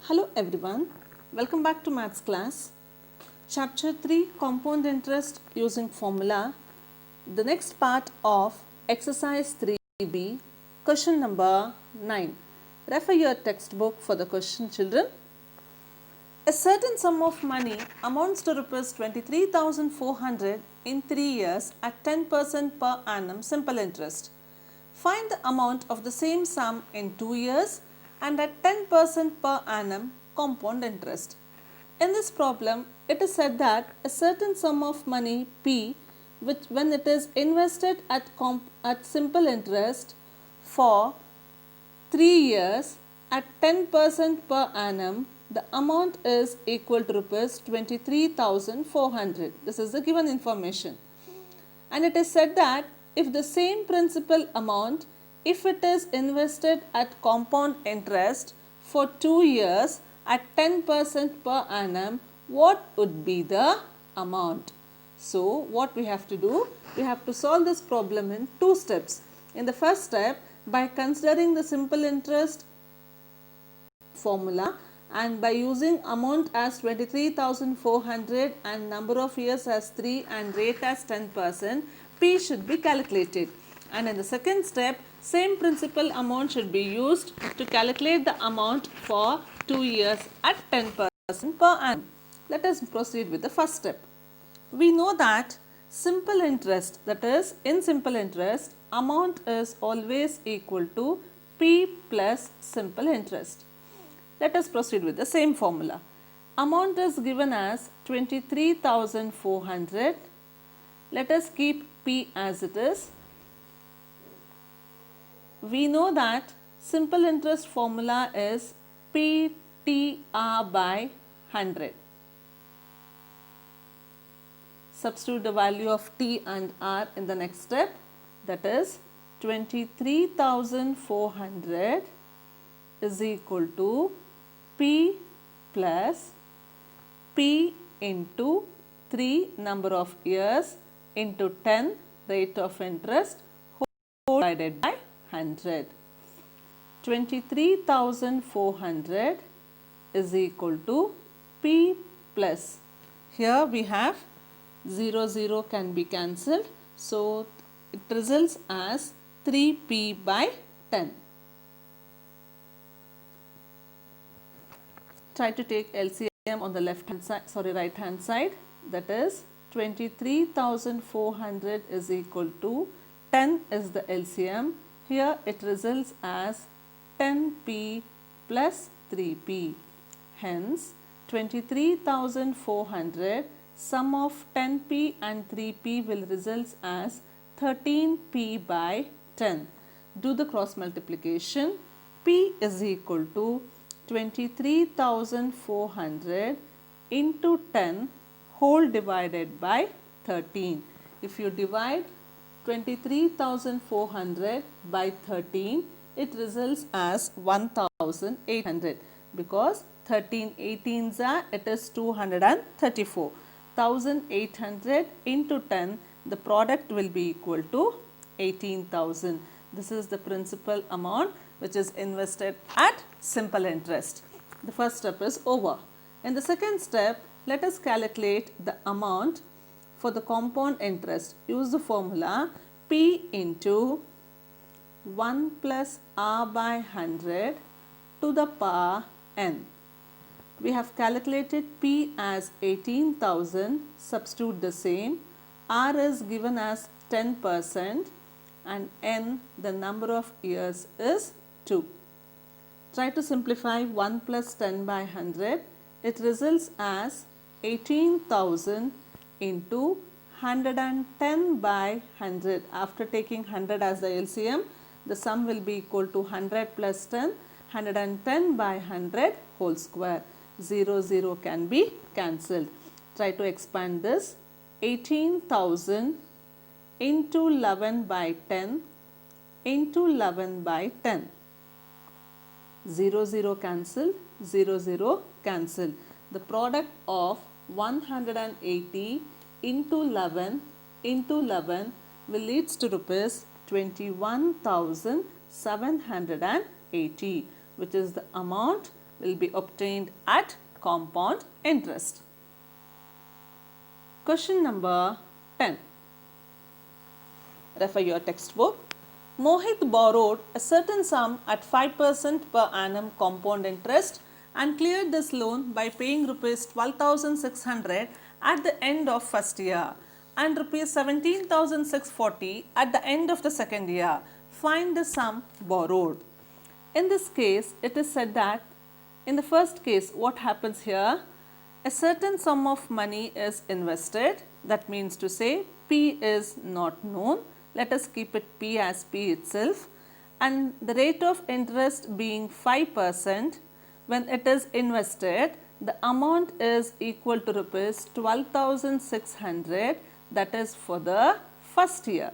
Hello everyone, welcome back to Maths class. Chapter 3 Compound Interest using Formula. The next part of exercise 3B, question number 9. Refer your textbook for the question, children. A certain sum of money amounts to Rs 23,400 in 3 years at 10% per annum simple interest. Find the amount of the same sum in 2 years and at 10% per annum compound interest. In this problem, it is said that a certain sum of money P, which when it is invested at simple interest for 3 years at 10% per annum, the amount is equal to Rs 23,400. This is the given information. And it is said that if the same principal amount, if it is invested at compound interest for 2 years at 10% per annum, what would be the amount? So, what we have to do? We have to solve this problem in 2 steps. In the first step, by considering the simple interest formula and by using amount as 23,400 and number of years as 3 and rate as 10%, P should be calculated. And in the second step, same principal amount should be used to calculate the amount for 2 years at 10% per annum. Let us proceed with the first step. We know that simple interest, that is in simple interest, amount is always equal to P plus simple interest. Let us proceed with the same formula. Amount is given as 23,400. Let us keep P as it is. We know that simple interest formula is PTR by 100. Substitute the value of T and R in the next step, that is 23,400 is equal to P plus P into 3 number of years into 10 rate of interest whole divided by 100. 23,400 is equal to P plus, here we have 0 can be cancelled, so it results as 3P by 10. Try to take LCM on the right hand side, that is 23,400 is equal to 10 is the LCM. Here it results as 10P plus 3P. Hence 23,400 sum of 10P and 3P will result as 13P by 10. Do the cross multiplication. P is equal to 23,400 into 10 whole divided by 13. If you divide 23,400 by 13, it results as 1,800 because 13 18s are, it is 234. 1,800 into 10, the product will be equal to 18,000. This is the principal amount which is invested at simple interest. The first step is over. In the second step, let us calculate the amount for the compound interest. Use the formula P into 1 plus R by 100 to the power n. We have calculated P as 18,000, substitute the same. R is given as 10% and n, the number of years, is 2. Try to simplify 1 plus 10 by 100. It results as 18,000 into 110 by 100. After taking 100 as the LCM, the sum will be equal to 100 plus 10, 110 by 100 whole square. 0 can be cancelled. Try to expand this. 18,000 into 11 by 10 into 11 by 10. 0 cancel, 0 cancel. The product of 180 into 11 will leads to Rs 21,780, which is the amount will be obtained at compound interest. Question number 10. Refer your textbook. Mohit borrowed a certain sum at 5% per annum compound interest and cleared this loan by paying rupees 12,600 at the end of first year and rupees 17,640 at the end of the second year. Find the sum borrowed. In this case, it is said that in the first case, what happens here? A certain sum of money is invested. That means to say P is not known. Let us keep it P as P itself, and the rate of interest being 5%, when it is invested, the amount is equal to rupees 12,600, that is for the first year.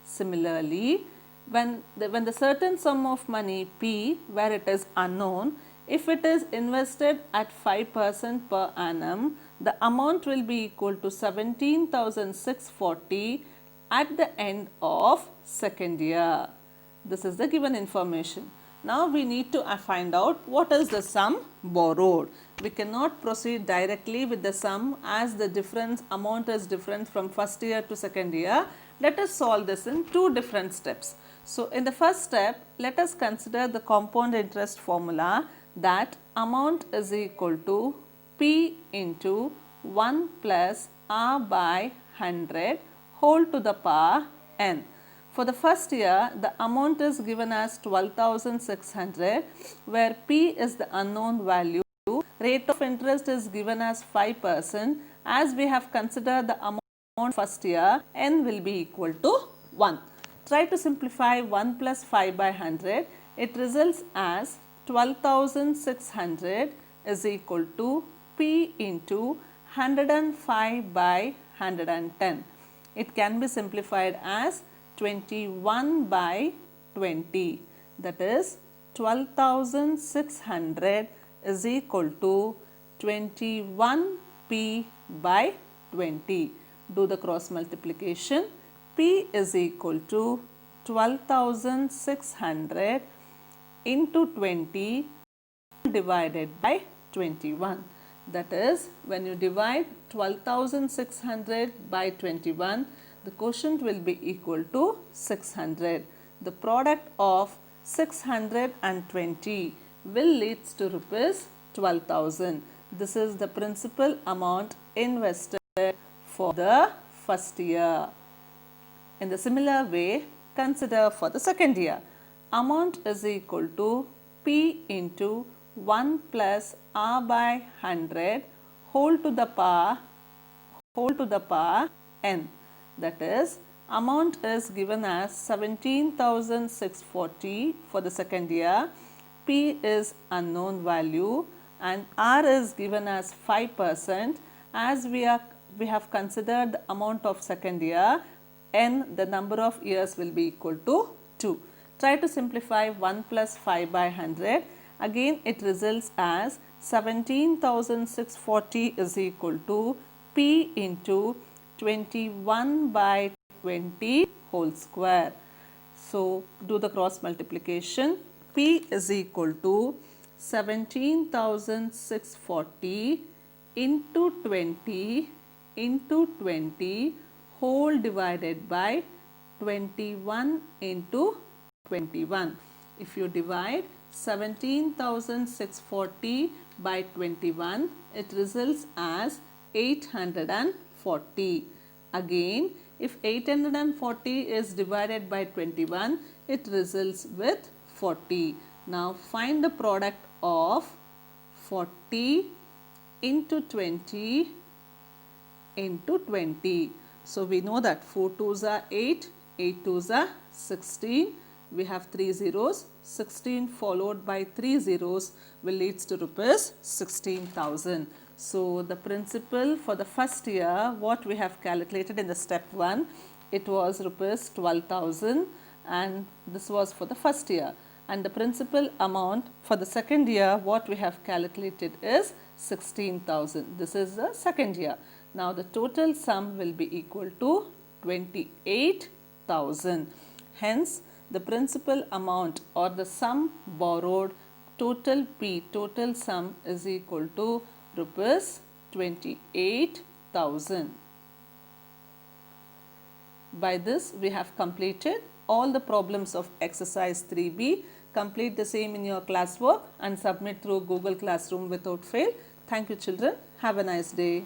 Similarly, when the certain sum of money P, where it is unknown, if it is invested at 5% per annum, the amount will be equal to 17,640 at the end of second year. This is the given information. Now we need to find out what is the sum borrowed. We cannot proceed directly with the sum as the amount is different from first year to second year. Let us solve this in two different steps. So in the first step, let us consider the compound interest formula, that amount is equal to P into 1 plus R by 100 whole to the power n. For the first year, the amount is given as 12,600, where P is the unknown value. Rate of interest is given as 5%. As we have considered the amount first year, n will be equal to 1. Try to simplify 1 plus 5 by 100. It results as 12,600 is equal to P into 105 by 110. It can be simplified as 21 by 20, that is 12,600 is equal to 21 P by 20. Do the cross multiplication. P is equal to 12,600 into 20 divided by 21. That is, when you divide 12,600 by 21, the quotient will be equal to 600. The product of 620 will leads to rupees 12,000. This is the principal amount invested for the first year. In the similar way, consider for the second year. Amount is equal to P into 1 plus R by 100 whole to the power n. That is, amount is given as 17,640 for the second year. P is unknown value and R is given as 5%. As we have considered the amount of second year, n, the number of years, will be equal to 2. Try to simplify 1 plus 5 by 100. Again, it results as 17,640 is equal to P into 21 by 20 whole square. So, do the cross multiplication. P is equal to 17,640 into 20 whole divided by 21 into 21. If you divide 17,640 by 21, it results as 840. Again, if 840 is divided by 21, it results with 40. Now, find the product of 40 into 20 into 20. So, we know that 4 2s are 8, 8 2s are 16. We have 3 zeros, 16 followed by 3 zeros will leads to rupees 16,000. So, the principal for the first year, what we have calculated in the step 1, it was rupees 12,000, and this was for the first year. And the principal amount for the second year, what we have calculated is 16,000. This is the second year. Now, the total sum will be equal to 28,000. Hence, the principal amount or the sum borrowed total P, total sum is equal to rupees 28,000. By this, we have completed all the problems of exercise 3B. Complete the same in your classwork and submit through Google Classroom without fail. Thank you, children. Have a nice day.